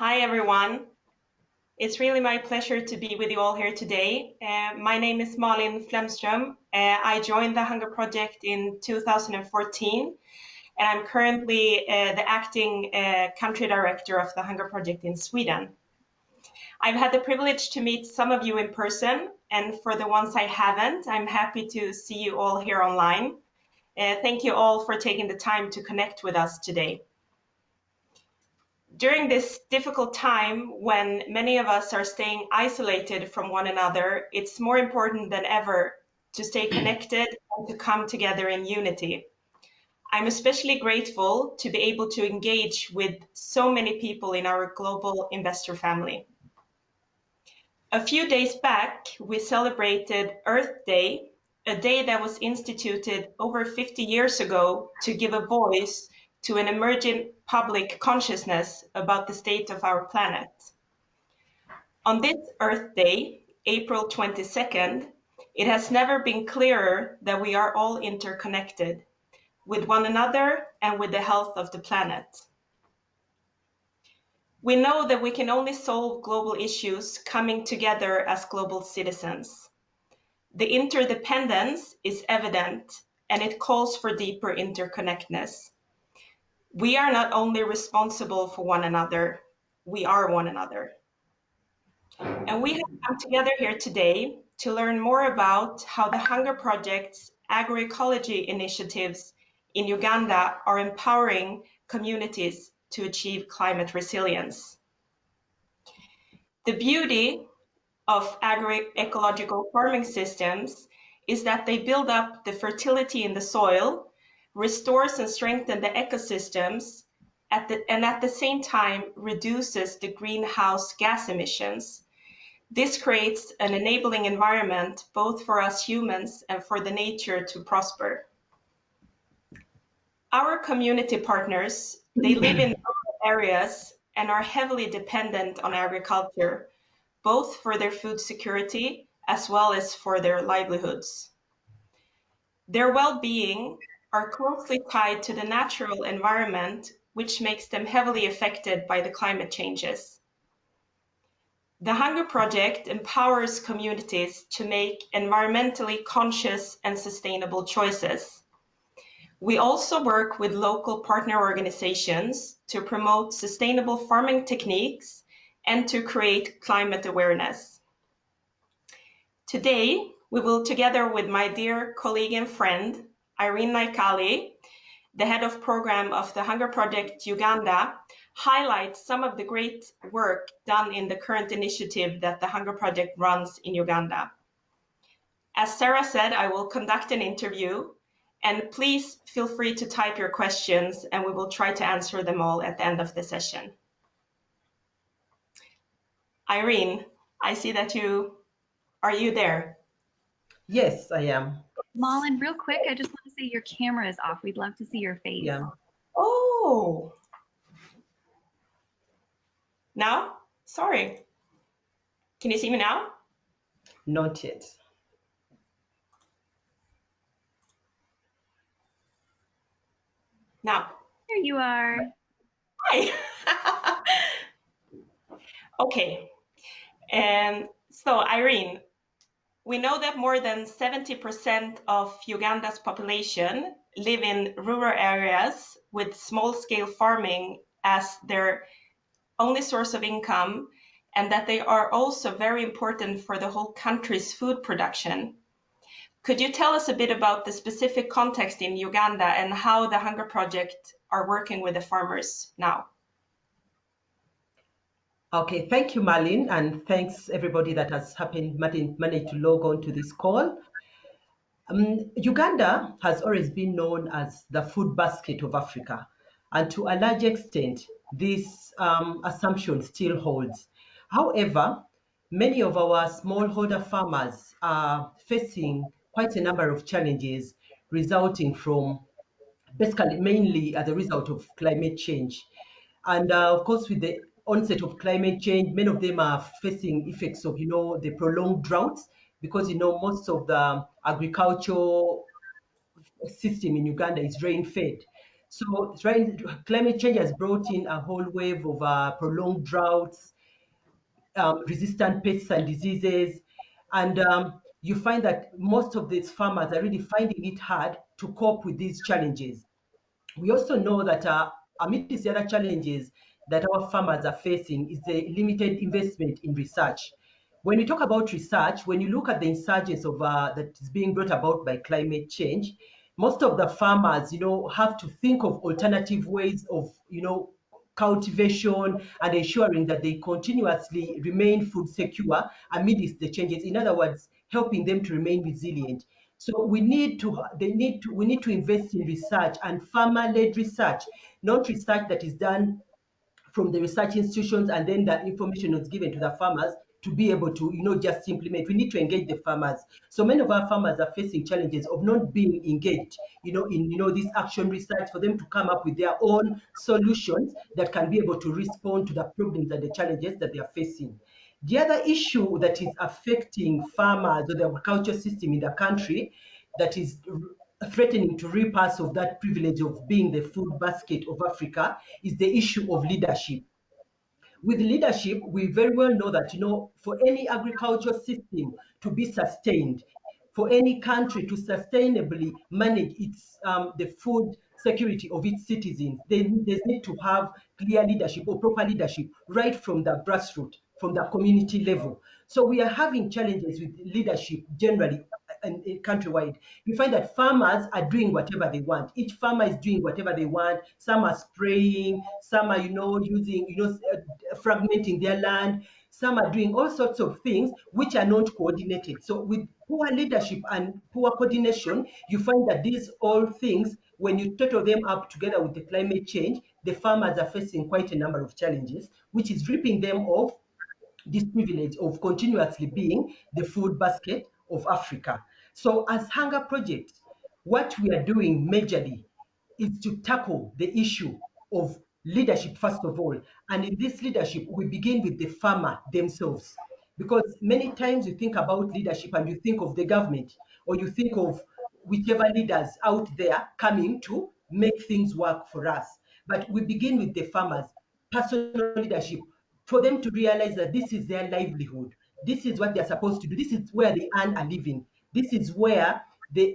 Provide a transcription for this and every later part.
Hi, everyone. It's really my pleasure to be with you all here today. My name is Malin Flemström. I joined the Hunger Project in 2014, and I'm currently the acting country director of the Hunger Project in Sweden. I've had the privilege to meet some of you in person, and for the ones I haven't, I'm happy to see you all here online. Thank you all for taking the time to connect with us today. During this difficult time when many of us are staying isolated from one another, it's more important than ever to stay connected and to come together in unity. I'm especially grateful to be able to engage with so many people in our global investor family. A few days back, we celebrated Earth Day, a day that was instituted over 50 years ago to give a voice to an emerging public consciousness about the state of our planet. On this Earth Day, April 22nd, it has never been clearer that we are all interconnected with one another and with the health of the planet. We know that we can only solve global issues coming together as global citizens. The interdependence is evident, and it calls for deeper interconnectedness. We are not only responsible for one another, we are one another. And we have come together here today to learn more about how the Hunger Project's agroecology initiatives in Uganda are empowering communities to achieve climate resilience. The beauty of agroecological farming systems is that they build up the fertility in the soil, restores and strengthen the ecosystems, and at the same time reduces the greenhouse gas emissions. This creates an enabling environment both for us humans and for the nature to prosper. Our community partners, they live in rural areas and are heavily dependent on agriculture, both for their food security as well as for their livelihoods. Their well-being are closely tied to the natural environment, which makes them heavily affected by the climate changes. The Hunger Project empowers communities to make environmentally conscious and sustainable choices. We also work with local partner organizations to promote sustainable farming techniques and to create climate awareness. Today, we will, together with my dear colleague and friend, Irene Naikali, the head of program of the Hunger Project Uganda, highlight some of the great work done in the current initiative that the Hunger Project runs in Uganda. As Sarah said, I will conduct an interview, and please feel free to type your questions and we will try to answer them all at the end of the session. Irene, I see that are you there? Yes, I am. Malin, real quick, I just want to say your camera is off. We'd love to see your face. Yeah. Oh, now? Sorry. Can you see me now? Not yet. Now. There you are. Hi. Okay. So, Irene, we know that more than 70% of Uganda's population live in rural areas with small-scale farming as their only source of income, and that they are also very important for the whole country's food production. Could you tell us a bit about the specific context in Uganda and how the Hunger Project are working with the farmers now? Okay, thank you, Marlene, and thanks everybody that has managed to log on to this call. Uganda has always been known as the food basket of Africa, and to a large extent, this assumption still holds. However, many of our smallholder farmers are facing quite a number of challenges resulting from basically mainly as a result of climate change. And of course, with the onset of climate change, many of them are facing effects of, the prolonged droughts because, most of the agricultural system in Uganda is rain fed. So climate change has brought in a whole wave of prolonged droughts, resistant pests and diseases. And you find that most of these farmers are really finding it hard to cope with these challenges. We also know that amidst the other challenges that our farmers are facing is the limited investment in research. When we talk about research, when you look at the insurgence of that is being brought about by climate change, most of the farmers, have to think of alternative ways of, cultivation and ensuring that they continuously remain food secure amidst the changes. In other words, helping them to remain resilient. So we need to invest in research and farmer-led research, not research that is done from the research institutions and then that information is given to the farmers to be able to just implement. We need to engage the farmers. So many of our farmers are facing challenges of not being engaged in this action research for them to come up with their own solutions that can be able to respond to the problems and the challenges that they are facing. The other issue that is affecting farmers or the agriculture system in the country that is threatening to rip us of that privilege of being the food basket of Africa is the issue of leadership. With leadership, we very well know that, for any agriculture system to be sustained, for any country to sustainably manage the food security of its citizens, they need to have clear leadership or proper leadership right from the grassroots, from the community level. So we are having challenges with leadership generally and countrywide. You find that farmers are doing whatever they want. Each farmer is doing whatever they want. Some are spraying, some are, using, fragmenting their land. Some are doing all sorts of things which are not coordinated. So with poor leadership and poor coordination, you find that these all things, when you total them up together with the climate change, the farmers are facing quite a number of challenges, which is ripping them off this privilege of continuously being the food basket of Africa. So, as Hunger Project, what we are doing majorly is to tackle the issue of leadership, first of all. And in this leadership, we begin with the farmer themselves. Because many times you think about leadership and you think of the government or you think of whichever leaders out there coming to make things work for us. But we begin with the farmers, personal leadership, for them to realize that this is their livelihood. This is what they're supposed to do. This is where they earn a living. This is where their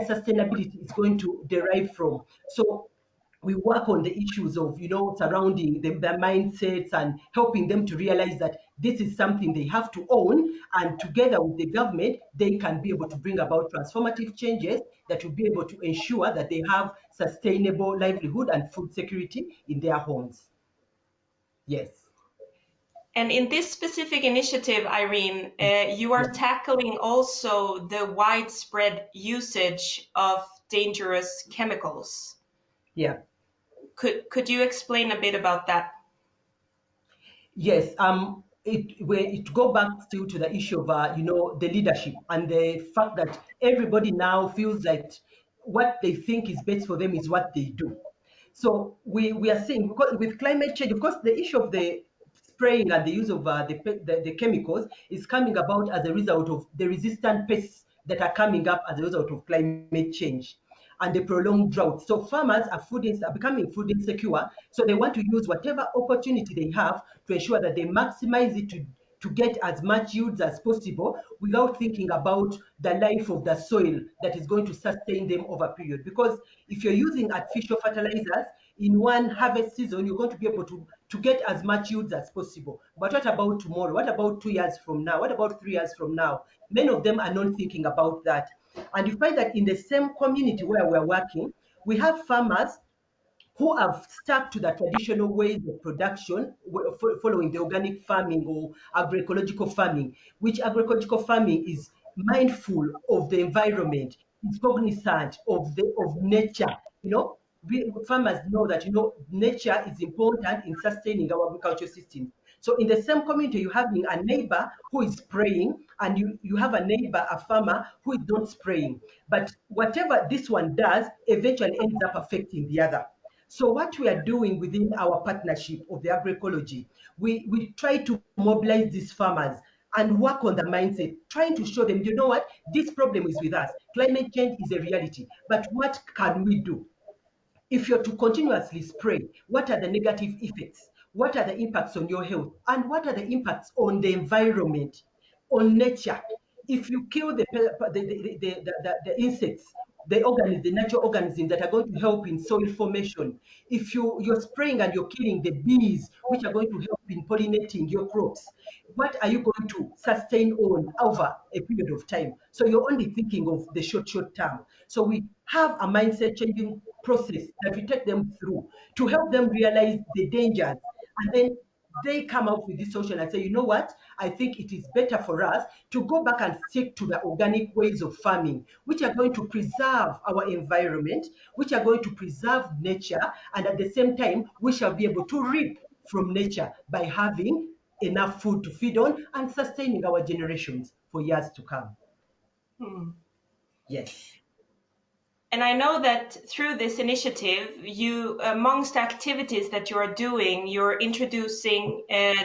sustainability is going to derive from. So we work on the issues of surrounding their mindsets and helping them to realize that this is something they have to own, and together with the government they can be able to bring about transformative changes that will be able to ensure that they have sustainable livelihood and food security in their homes. Yes. And in this specific initiative, Irene, you Yeah. are tackling also the widespread usage of dangerous chemicals. Yeah. Could you explain a bit about that? Yes, it go back still to the issue of the leadership and the fact that everybody now feels like what they think is best for them is what they do. So we are seeing, because with climate change, of course, the issue of the spraying and the use of the chemicals is coming about as a result of the resistant pests that are coming up as a result of climate change and the prolonged drought. So farmers are becoming food insecure. So they want to use whatever opportunity they have to ensure that they maximize it to get as much yields as possible without thinking about the life of the soil that is going to sustain them over a period. Because if you're using artificial fertilizers in one harvest season, you're going to be able to get as much yields as possible. But what about tomorrow? What about 2 years from now? What about 3 years from now? Many of them are not thinking about that. And you find that in the same community where we're working, we have farmers who have stuck to the traditional ways of production, following the organic farming or agroecological farming, which agroecological farming is mindful of the environment, is cognizant of nature. Farmers know that nature is important in sustaining our agricultural system. So in the same community, you have a neighbor who is spraying, and you have a neighbor, a farmer, who is not spraying. But whatever this one does eventually ends up affecting the other. So what we are doing within our partnership of the agroecology, we try to mobilize these farmers and work on the mindset, trying to show them, you know what, this problem is with us. Climate change is a reality, but what can we do? If you're to continuously spray, what are the negative effects? What are the impacts on your health? And what are the impacts on the environment, on nature? If you kill the insects, the natural organisms that are going to help in soil formation, if you're spraying and you're killing the bees, which are going to help in pollinating your crops, what are you going to sustain on over a period of time? So you're only thinking of the short term. So we have a mindset changing process that we take them through to help them realize the dangers, and then they come out with this solution and say, you know what, I think it is better for us to go back and stick to the organic ways of farming, which are going to preserve our environment, which are going to preserve nature, and at the same time, we shall be able to reap from nature by having enough food to feed on and sustaining our generations for years to come. Hmm. Yes. And I know that through this initiative, you, amongst activities that you are doing, you're introducing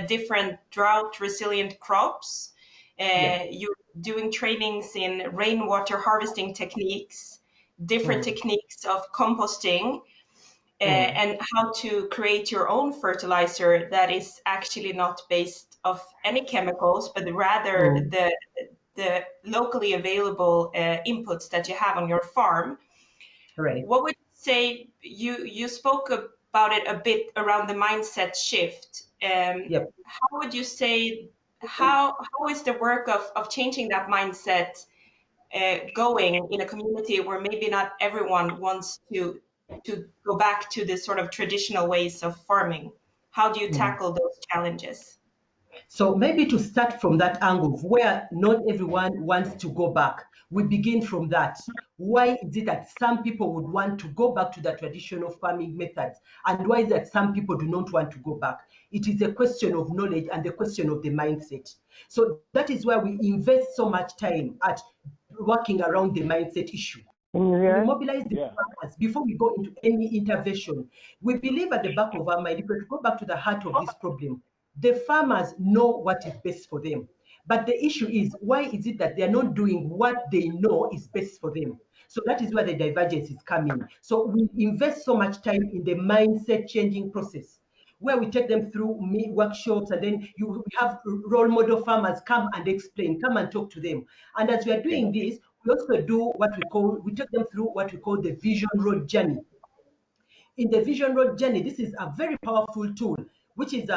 different drought resilient crops. Yep. You're doing trainings in rainwater harvesting techniques, different Mm, techniques of composting, mm, and how to create your own fertilizer that is actually not based of any chemicals, but rather mm. the locally available inputs that you have on your farm. Right. What would you say, you spoke about it a bit around the mindset shift. Yep. How would you say, how is the work of changing that mindset going in a community where maybe not everyone wants to go back to the sort of traditional ways of farming? How do you Mm. tackle those challenges? So maybe to start from that angle of where not everyone wants to go back, we begin from that. Why is it that some people would want to go back to the traditional farming methods? And why is it that some people do not want to go back? It is a question of knowledge and the question of the mindset. So that is why we invest so much time at working around the mindset issue. Can you We hear? mobilize the Yeah. farmers before we go into any intervention. We believe at the back of our mind, if we go back to the heart of this problem, the farmers know what is best for them. But the issue is, why is it that they are not doing what they know is best for them? So that is where the divergence is coming. So we invest so much time in the mindset changing process, where we take them through workshops, and then we have role model farmers come and explain, come and talk to them. And as we are Okay. doing this, we also do what we call, we take them through what we call the vision road journey. In the vision road journey, this is a very powerful tool, which is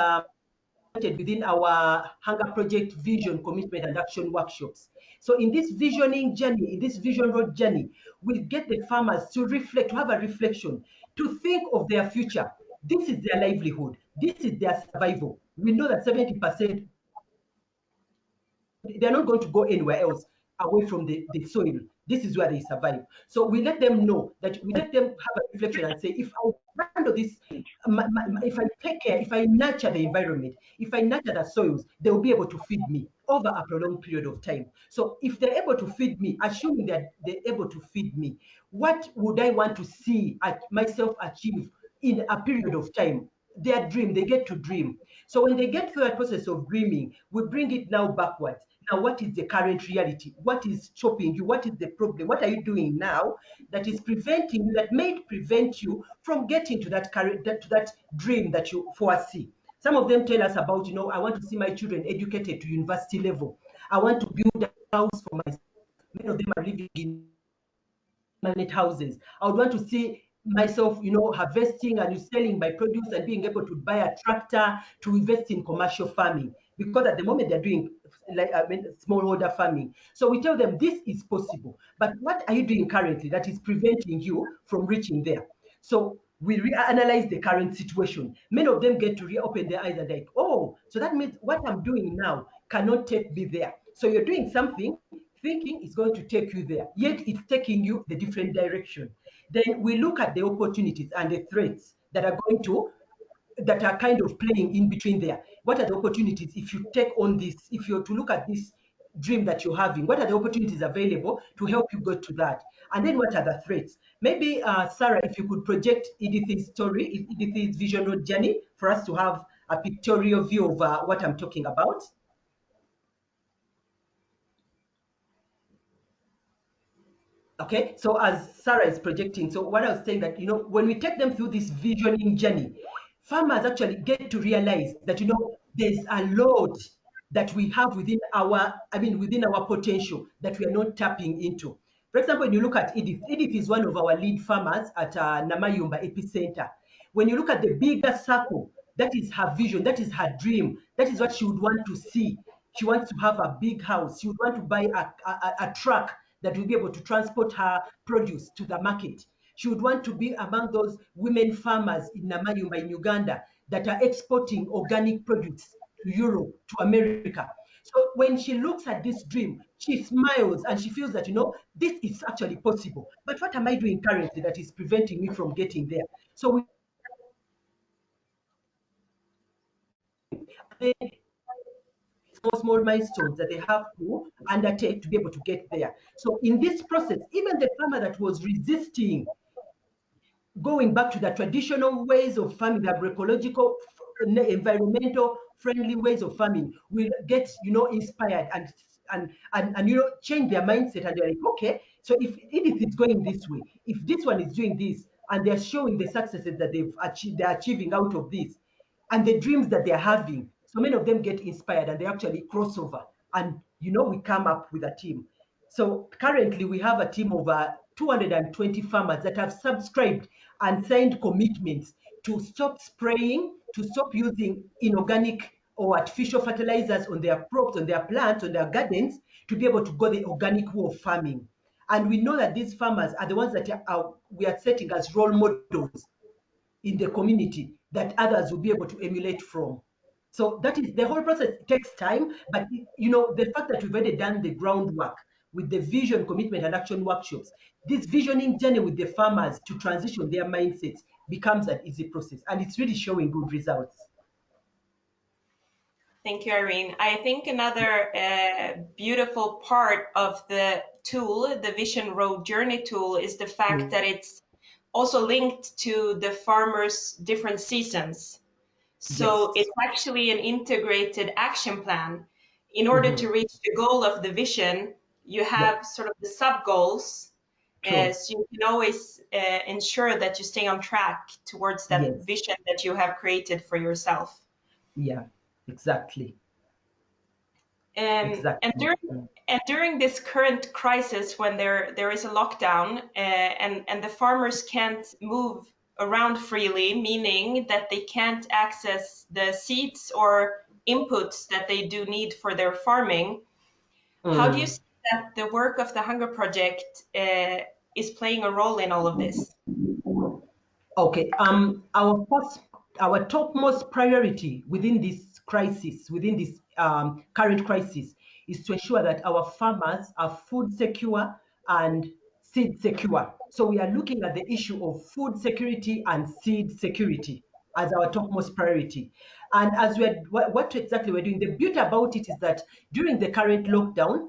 implemented within our Hunger Project Vision Commitment and Action workshops. So in this visioning journey, in this vision road journey, we get the farmers to reflect, to have a reflection, to think of their future. This is their livelihood. This is their survival. We know that 70% they're not going to go anywhere else away from the soil. This is where they survive. So we let them know that, we let them have a reflection and say, if I handle this, if I take care, if I nurture the environment, if I nurture the soils, they will be able to feed me over a prolonged period of time. So if they're able to feed me, assuming that they're able to feed me, what would I want to see myself achieve in a period of time? Their dream, they get to dream. So when they get through that process of dreaming, we bring it now backwards. Now, what is the current reality? What is chopping you? What is the problem? What are you doing now that is preventing you, that may prevent you from getting to that current, to that dream that you foresee? Some of them tell us about, I want to see my children educated to university level. I want to build a house for myself. Many of them are living in permanent houses. I would want to see myself, harvesting and selling my produce and being able to buy a tractor to invest in commercial farming. Because at the moment they're doing, like, smallholder farming. So we tell them this is possible. But what are you doing currently that is preventing you from reaching there? So we reanalyze the current situation. Many of them get to reopen their eyes and like, oh, so that means what I'm doing now cannot take me there. So you're doing something thinking it's going to take you there, yet it's taking you the different direction. Then we look at the opportunities and the threats that are kind of playing in between there. What are the opportunities if you take on this, if you're to look at this dream that you're having? What are the opportunities available to help you go to that? And then what are the threats? Maybe, Sarah, if you could project Edith's story, Edith's vision road journey, for us to have a pictorial view of what I'm talking about. Okay, so as Sarah is projecting, so what I was saying that, when we take them through this visioning journey, farmers actually get to realize that, there's a lot that we have within our potential that we are not tapping into. For example, when you look at Edith is one of our lead farmers at Namayumba Epicenter. When you look at the bigger circle, that is her vision, that is her dream, that is what she would want to see. She wants to have a big house. She would want to buy a truck that will be able to transport her produce to the market. She would want to be among those women farmers in Namayumba in Uganda that are exporting organic produce to Europe, to America. So when she looks at this dream, she smiles and she feels that, this is actually possible. But what am I doing currently that is preventing me from getting there? So we small milestones that they have to undertake to be able to get there. So in this process, even the farmer that was resisting going back to the traditional ways of farming, the agroecological, environmental friendly ways of farming will get, inspired and change their mindset, and they're like, okay, so if Edith is going this way, if this one is doing this, and they're showing the successes that they're achieving out of this, and the dreams that they're having, so many of them get inspired and they actually cross over, and we come up with a team. So currently, we have a team of 220 farmers that have subscribed and signed commitments to stop spraying, to stop using inorganic or artificial fertilizers on their crops, on their plants, on their gardens, to be able to go the organic way of farming. And we know that these farmers are the ones that we are setting as role models in the community that others will be able to emulate from. So that is the whole process. Takes time, but the fact that we've already done the groundwork with the vision, commitment, and action workshops, this visioning journey with the farmers to transition their mindsets becomes an easy process, and it's really showing good results. Thank you, Irene. I think another beautiful part of the tool, the Vision Road Journey tool, is the fact Mm. that it's also linked to the farmer's different seasons. So Yes. it's actually an integrated action plan. In order to Hmm. reach the goal of the vision, you Yeah. have sort of the sub goals. True. So you can always ensure that you stay on track towards that Yes. vision that you have created for yourself. Yeah. Exactly. Um, and Exactly. during Mm. and during this current crisis, when there is a lockdown and the farmers can't move around freely, meaning that they can't access the seeds or inputs that they do need for their farming, how do you Mm. see that the work of the Hunger Project is playing a role in all of this? Okay. Our topmost priority within this crisis, within this current crisis, is to ensure that our farmers are food secure and seed secure. So we are looking at the issue of food security and seed security as our topmost priority. And as what exactly we're doing, the beauty about it is that during the current lockdown,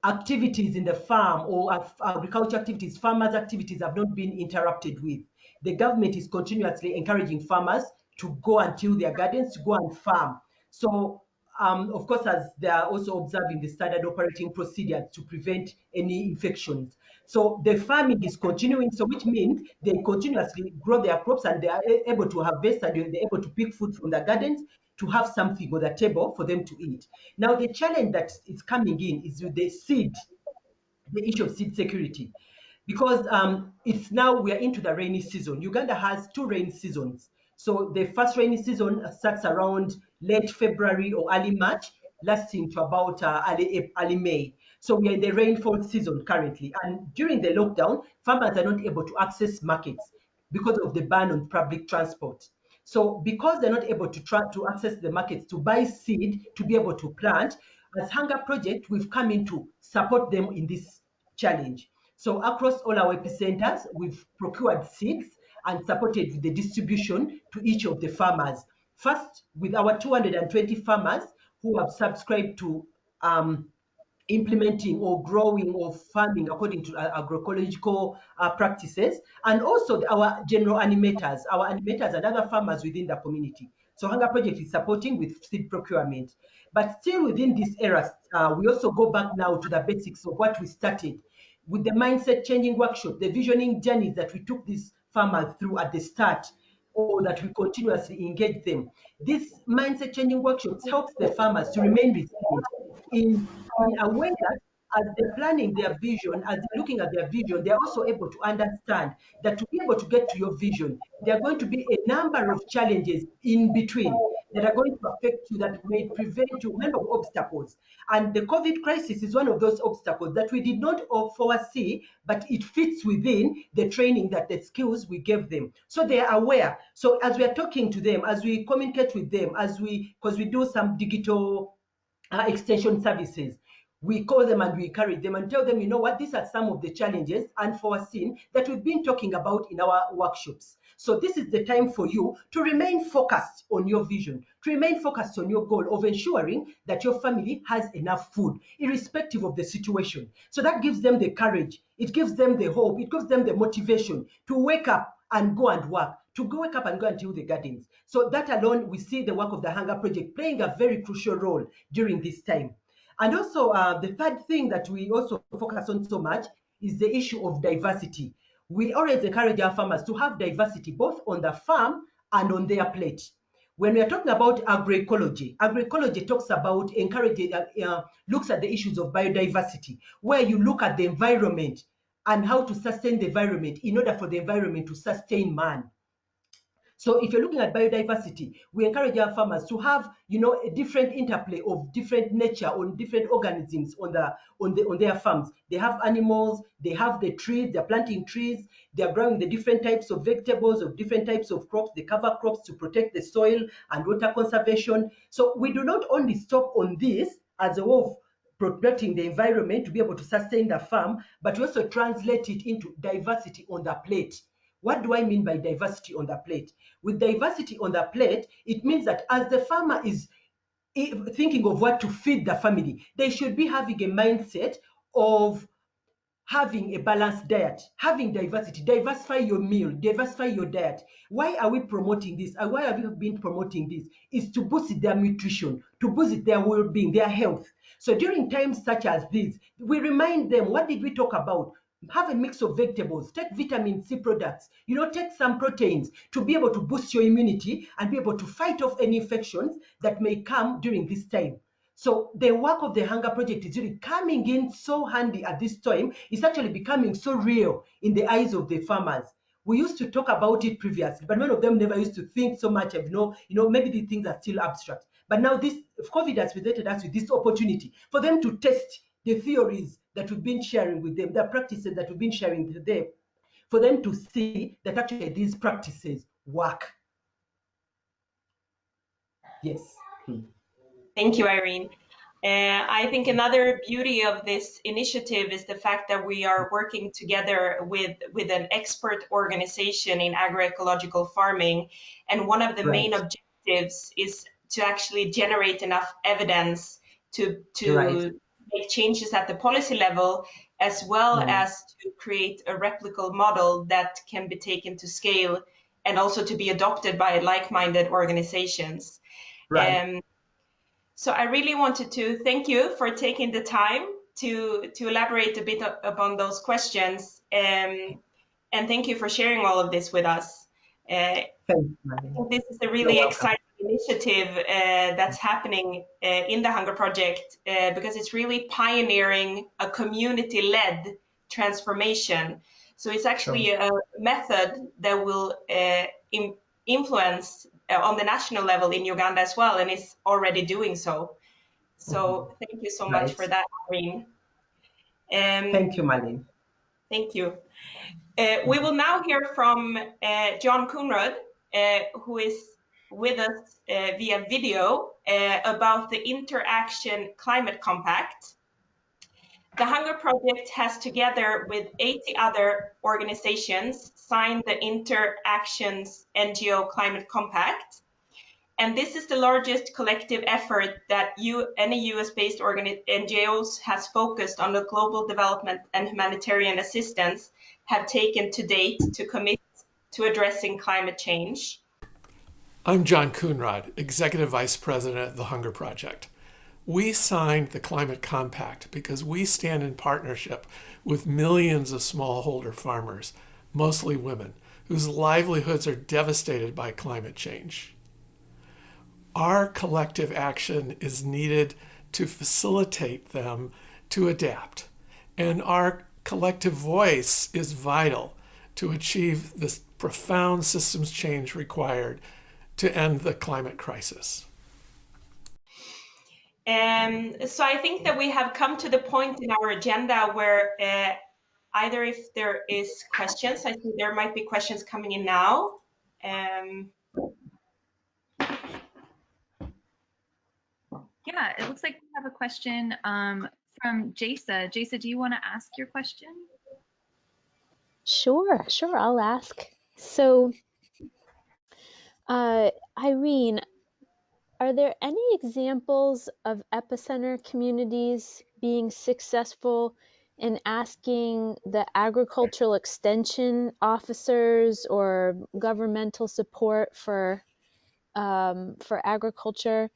activities in the farm or agriculture activities, farmers' activities have not been interrupted with. The government is continuously encouraging farmers to go and till their gardens, to go and farm. So, of course, as they are also observing the standard operating procedures to prevent any infections. So the farming is continuing, so which means they continuously grow their crops and they are able to harvest and they're able to pick food from their gardens to have something on the table for them to eat. Now, the challenge that is coming in is with the seed, the issue of seed security, because it's now we are into the rainy season. Uganda has two rainy seasons. So the first rainy season starts around late February or early March, lasting to about early May. So we are in the rainfall season currently. And during the lockdown, farmers are not able to access markets because of the ban on public transport. So because they're not able to try to access the markets to buy seed to be able to plant, as Hunger Project, we've come in to support them in this challenge. So across all our epicenters, we've procured seeds and supported with the distribution to each of the farmers. First, with our 220 farmers who have subscribed to um, implementing or growing or farming according to agroecological practices, and also our general animators, our animators and other farmers within the community. So Hunger Project is supporting with seed procurement. But still within this era, we also go back now to the basics of what we started. with the mindset changing workshop, the visioning journeys that we took these farmers through at the start, or that we continuously engage them. These mindset changing workshops helps the farmers to remain resilient in a way that as they're planning their vision, as they're looking at their vision, they're also able to understand that to be able to get to your vision, there are going to be a number of challenges in between that are going to affect you, that may prevent you, number of obstacles. And the COVID crisis is one of those obstacles that we did not foresee, but it fits within the training, that the skills we gave them. So they are aware. So as we are talking to them, as we communicate with them, because we do some digital extension services, we call them and we encourage them and tell them, you know what, these are some of the challenges unforeseen that we've been talking about in our workshops. So this is the time for you to remain focused on your vision, to remain focused on your goal of ensuring that your family has enough food, irrespective of the situation. So that gives them the courage, it gives them the hope, it gives them the motivation to wake up and go and work, to go wake up and go and till the gardens. So that alone, we see the work of the Hunger Project playing a very crucial role during this time. And also, the third thing that we also focus on so much is the issue of diversity. We always encourage our farmers to have diversity both on the farm and on their plate. When we are talking about agroecology, agroecology talks about encouraging, looks at the issues of biodiversity, where you look at the environment and how to sustain the environment in order for the environment to sustain man. So if you're looking at biodiversity, we encourage our farmers to have, a different interplay of different nature on different organisms on their farms. They have animals, they have the trees, they're planting trees, they're growing the different types of vegetables, of different types of crops, the cover crops to protect the soil and water conservation. So we do not only stop on this as a way of protecting the environment to be able to sustain the farm, but we also translate it into diversity on the plate. What do I mean by diversity on the plate? With diversity on the plate, it means that as the farmer is thinking of what to feed the family, they should be having a mindset of having a balanced diet, having diversity, diversify your meal, diversify your diet. Why are we promoting this? And why have we been promoting this? Is to boost their nutrition, to boost their well-being, their health. So during times such as these, we remind them, what did we talk about? Have a mix of vegetables, take vitamin C products, take some proteins to be able to boost your immunity and be able to fight off any infections that may come during this time. So the work of the Hunger Project is really coming in so handy at this time. It's actually becoming so real in the eyes of the farmers. We used to talk about it previously, but many of them never used to think so much of, maybe these things are still abstract. But now this COVID has presented us with this opportunity for them to test the theories that we've been sharing with them, the practices that we've been sharing with them, for them to see that actually these practices work. Yes. Thank you, Irene. I think another beauty of this initiative is the fact that we are working together with an expert organization in agroecological farming. And one of the main Right. objectives is to actually generate enough evidence to Right. make changes at the policy level, as well Mm. as to create a replicable model that can be taken to scale and also to be adopted by like-minded organizations. Right. So I really wanted to thank you for taking the time to elaborate a bit upon those questions, and thank you for sharing all of this with us. Thank you, I Madeline. think this is a You're really welcome. exciting initiative that's happening in the Hunger Project because it's really pioneering a community-led transformation. So it's Sure. actually a method that will influence on the national level in Uganda as well, and is already doing so. Mhm. So thank you so much for Right. that, Irene. Um, Thank you, Madeline. Thank you. We will now hear from John Coonrod, who is with us via video about the Interaction Climate Compact. The Hunger Project has, together with 80 other organizations, signed the Interactions NGO Climate Compact. And this is the largest collective effort that any US-based NGOs has focused on the global development and humanitarian assistance have taken to date to commit to addressing climate change. I'm John Coonrod, Executive Vice President of the Hunger Project. We signed the Climate Compact because we stand in partnership with millions of smallholder farmers, mostly women, whose livelihoods are devastated by climate change. Our collective action is needed to facilitate them to adapt, and our collective voice is vital to achieve this profound systems change required to end the climate crisis. So I think that we have come to the point in our agenda where either if there is questions, I think there might be questions coming in now. Um, Yeah, it looks like we have a question from Jasa. Jasa, do you want to ask your question? Sure, I'll ask. So, Irene, are there any examples of epicenter communities being successful in asking the agricultural extension officers or governmental support for agriculture,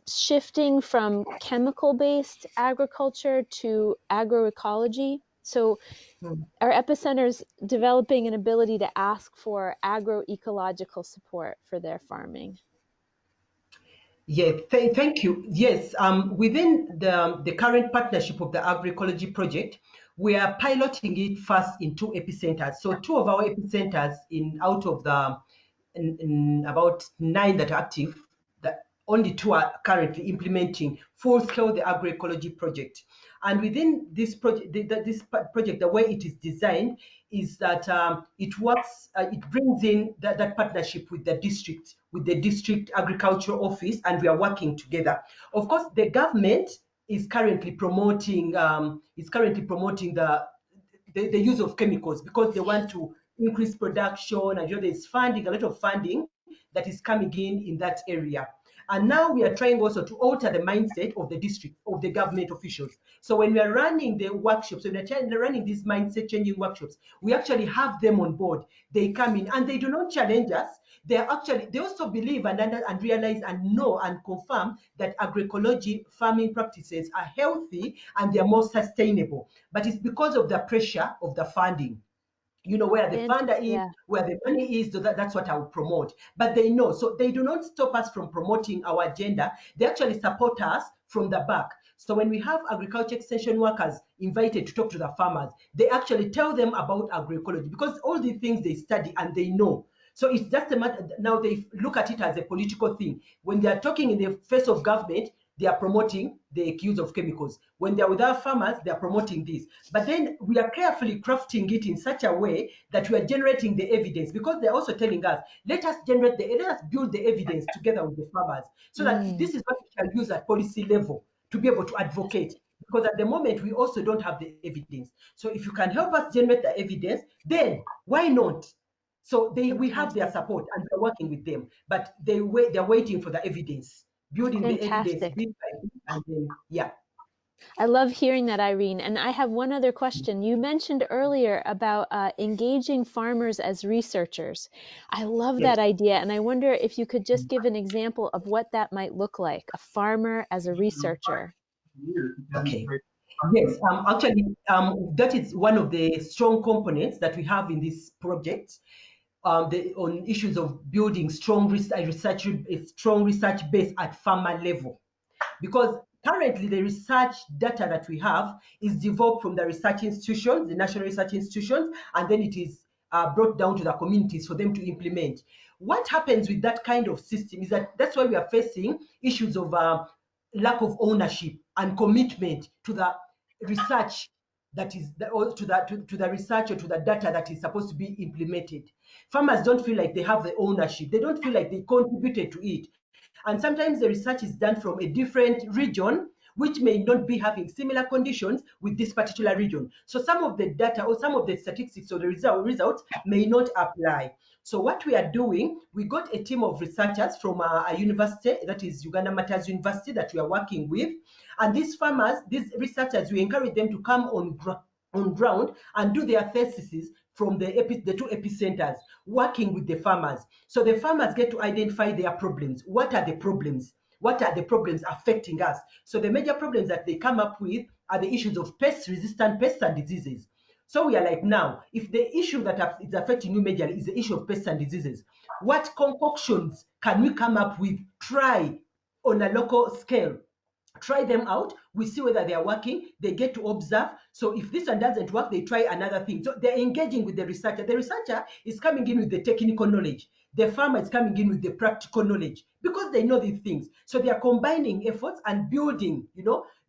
shifting from chemical-based agriculture to agroecology? So, are epicenters developing an ability to ask for agroecological support for their farming? Yeah, thank you. Yes, within the current partnership of the Agroecology project, we are piloting it first in two epicenters. So two of our epicenters in out of the in about 9 that are active, that only two are currently implementing full scale the agroecology project. And within this project, project, the way it is designed is that it works, it brings in that partnership with the district agricultural office, and we are working together. Of course, the government is currently promoting the use of chemicals because they want to increase production, and there's funding, a lot of funding that is coming in that area. And now we are trying also to alter the mindset of the district, of the government officials. So when we are running the workshops, when we're running these mindset changing workshops, we actually have them on board. They come in and they do not challenge us. They also believe and realize and know and confirm that agroecology farming practices are healthy and they're more sustainable. But it's because of the pressure of the funding, where the funder is, Yeah, where the money is, so that's what I would promote. But they know, so they do not stop us from promoting our agenda. They actually support us from the back. So when we have agriculture extension workers invited to talk to the farmers, they actually tell them about agroecology because all the things they study and they know. So it's just a matter now they look at it as a political thing. When they are talking in the face of government, they are promoting the use of chemicals. When they're with our farmers, they are promoting this. But then we are carefully crafting it in such a way that we are generating the evidence because they're also telling us, let us build the evidence together with the farmers so that mm, this is what we shall use at policy level to be able to advocate. Because at the moment, we also don't have the evidence. So if you can help us generate the evidence, then why not? So we have their fantastic, support and we're working with them, but they're waiting for the evidence, building the evidence fantastic. bit by bit, and then yeah. I love hearing that, Irene. And I have one other question. You mentioned earlier about engaging farmers as researchers. I love Yes. that idea. And I wonder if you could just give an example of what that might look like, a farmer as a researcher. Okay. Yes. Actually, that is one of the strong components that we have in this project. On issues of building a strong research base at farmer level. Because currently the research data that we have is developed from the research institutions, the national research institutions, and then it is brought down to the communities for them to implement. What happens with that kind of system is that's why we are facing issues of lack of ownership and commitment to the research that is or to the research or to the data that is supposed to be implemented. Farmers don't feel like they have the ownership. They don't feel like they contributed to it. And sometimes the research is done from a different region, which may not be having similar conditions with this particular region. So some of the data or some of the statistics or the results may not apply. So what we are doing, we got a team of researchers from a university, that is Uganda Matters University, that we are working with. And these farmers, these researchers, we encourage them to come on ground and do their theses from the two epicenters, working with the farmers. So the farmers get to identify their problems. What are the problems? what are the problems affecting us. So the major problems that they come up with are the issues of pest-resistant pests and diseases. So we are like, now, if the issue that is affecting you majorly is the issue of pests and diseases, what concoctions can we come up with, try on a local scale? Try them out, we see whether they are working, they get to observe. So if this one doesn't work, they try another thing. So they're engaging with the researcher. The researcher is coming in with the technical knowledge, the farmer is coming in with the practical knowledge, because they know these things. So they are combining efforts and building,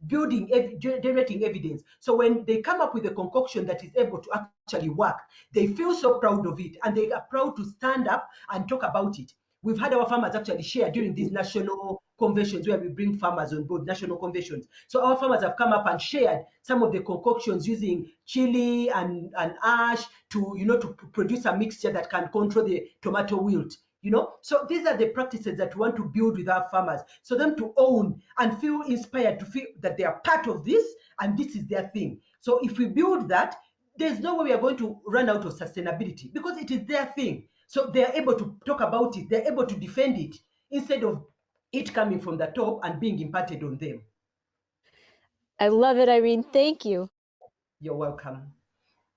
generating evidence. So when they come up with a concoction that is able to actually work, they feel so proud of it, and they are proud to stand up and talk about it. We've had our farmers actually share during these national conventions where we bring farmers on board, national conventions. So our farmers have come up and shared some of the concoctions using chili and ash to produce a mixture that can control the tomato wilt. So these are the practices that we want to build with our farmers, so them to own and feel inspired, to feel that they are part of this and this is their thing. So if we build that, there's no way we are going to run out of sustainability, because it is their thing. So they are able to talk about it, they're able to defend it, instead of it coming from the top and being imparted on them. I love it, Irene. Thank you. You're welcome.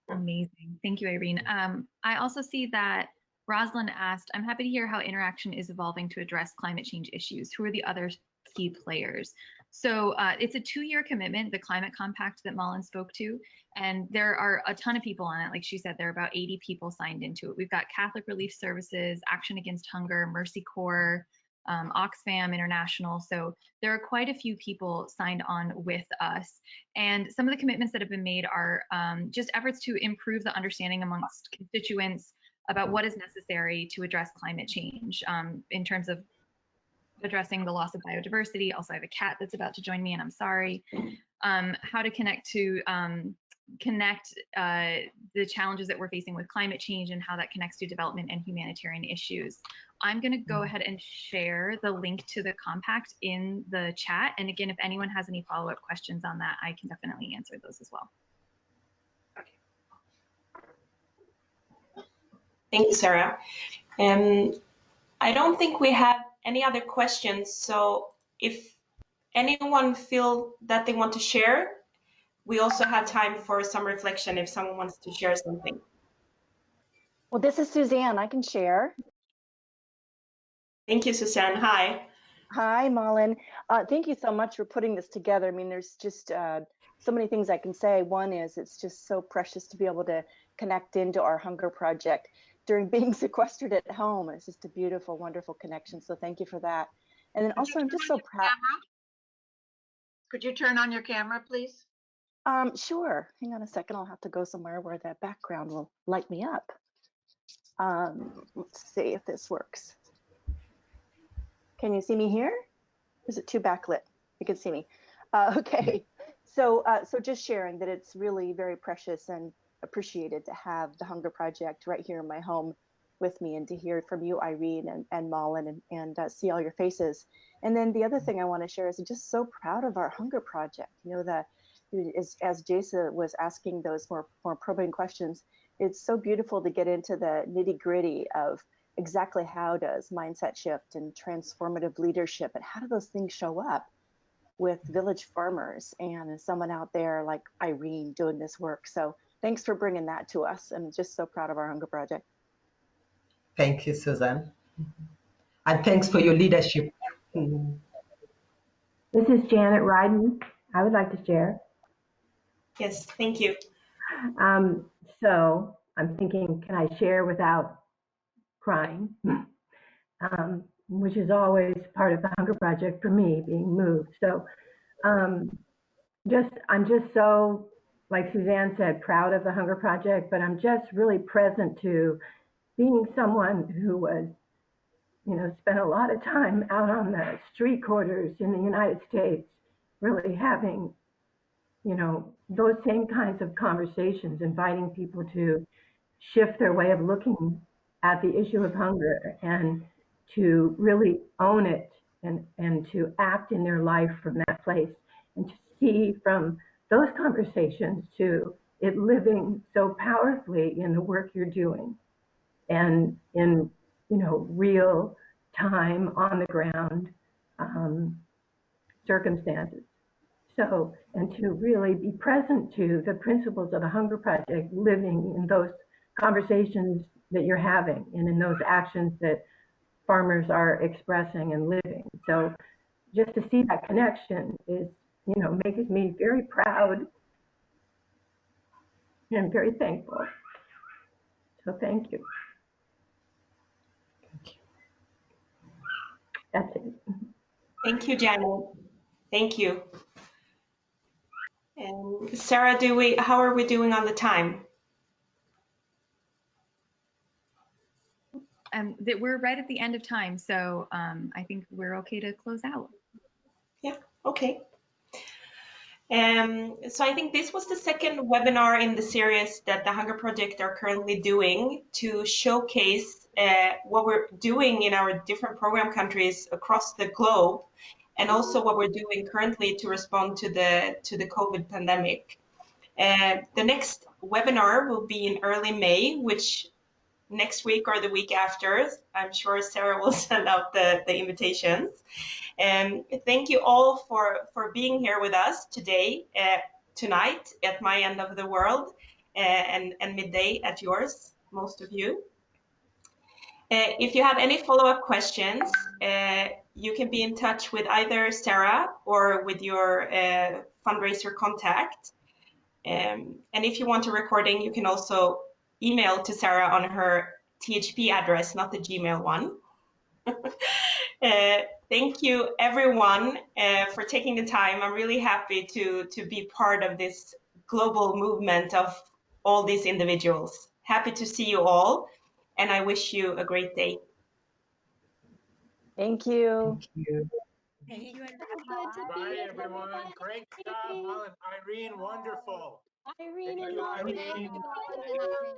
Amazing. Thank you, Irene. I also see that Rosalind asked, I'm happy to hear how interaction is evolving to address climate change issues. Who are the other key players? So it's a 2-year commitment, the Climate Compact that Malin spoke to, and there are a ton of people on it. Like she said, there are about 80 people signed into it. We've got Catholic Relief Services, Action Against Hunger, Mercy Corps, Oxfam International. So there are quite a few people signed on with us. And some of the commitments that have been made are just efforts to improve the understanding amongst constituents about what is necessary to address climate change in terms of addressing the loss of biodiversity. Also, I have a cat that's about to join me, and I'm sorry. How to connect the challenges that we're facing with climate change and how that connects to development and humanitarian issues. I'm going to go ahead and share the link to the compact in the chat. And again, if anyone has any follow-up questions on that, I can definitely answer those as well. Thank you, Sarah. I don't think we have any other questions. So if anyone feel that they want to share, we also have time for some reflection if someone wants to share something. Well, this is Suzanne. I can share. Thank you, Suzanne. Hi. Hi, Malin. Thank you so much for putting this together. I mean, there's just so many things I can say. One is it's just so precious to be able to connect into our hunger project during being sequestered at home. It's just a beautiful, wonderful connection. So thank you for that. And then also, I'm just so proud. Could you turn on your camera, please? Sure. Hang on a second. I'll have to go somewhere where that background will light me up. Let's see if this works. Can you see me here? Is it too backlit? You can see me. Okay. So just sharing that it's really very precious and appreciated to have the Hunger Project right here in my home with me, and to hear from you, Irene and Malin, and see all your faces. And then the other thing I want to share is I'm just so proud of our Hunger Project. As Jason was asking those more probing questions, it's so beautiful to get into the nitty gritty of exactly how does mindset shift and transformative leadership, and how do those things show up with village farmers and someone out there like Irene doing this work. So thanks for bringing that to us. I'm just so proud of our Hunger Project. Thank you, Suzanne. And thanks for your leadership. This is Janet Ryden. I would like to share. Yes, thank you. So I'm thinking, can I share without crying? Which is always part of the Hunger Project for me, being moved. So I'm just so, like Suzanne said, proud of the Hunger Project, but I'm just really present to being someone who was, spent a lot of time out on the street corners in the United States, really having, those same kinds of conversations, inviting people to shift their way of looking at the issue of hunger and to really own it and to act in their life from that place, and to see from those conversations to it living so powerfully in the work you're doing and in real time on the ground um, circumstances. So, and to really be present to the principles of the Hunger Project, living in those conversations that you're having and in those actions that farmers are expressing and living. So just to see that connection is, makes me very proud and very thankful. So thank you. That's it. Thank you, Janet. Thank you. And Sarah, how are we doing on the time? That we're right at the end of time, so I think we're okay to close out. Yeah, okay. So I think this was the second webinar in the series that the Hunger Project are currently doing to showcase what we're doing in our different program countries across the globe, and also what we're doing currently to respond to the COVID pandemic. The next webinar will be in early May, which next week or the week after. I'm sure Sarah will send out the invitations. Thank you all for being here with us today, tonight at my end of the world, and midday at yours, most of you. If you have any follow-up questions, you can be in touch with either Sarah or with your fundraiser contact. And if you want a recording, you can also email to Sarah on her THP address, not the Gmail one. Thank you, everyone, for taking the time. I'm really happy to be part of this global movement of all these individuals. Happy to see you all, and I wish you a great day. Thank you. Thank you. Thank you, Irene. Good to Bye, be here. everyone. Great stuff. Bye. Irene, wonderful. Irene Thank and you, Holland. Irene. Holland and Irene.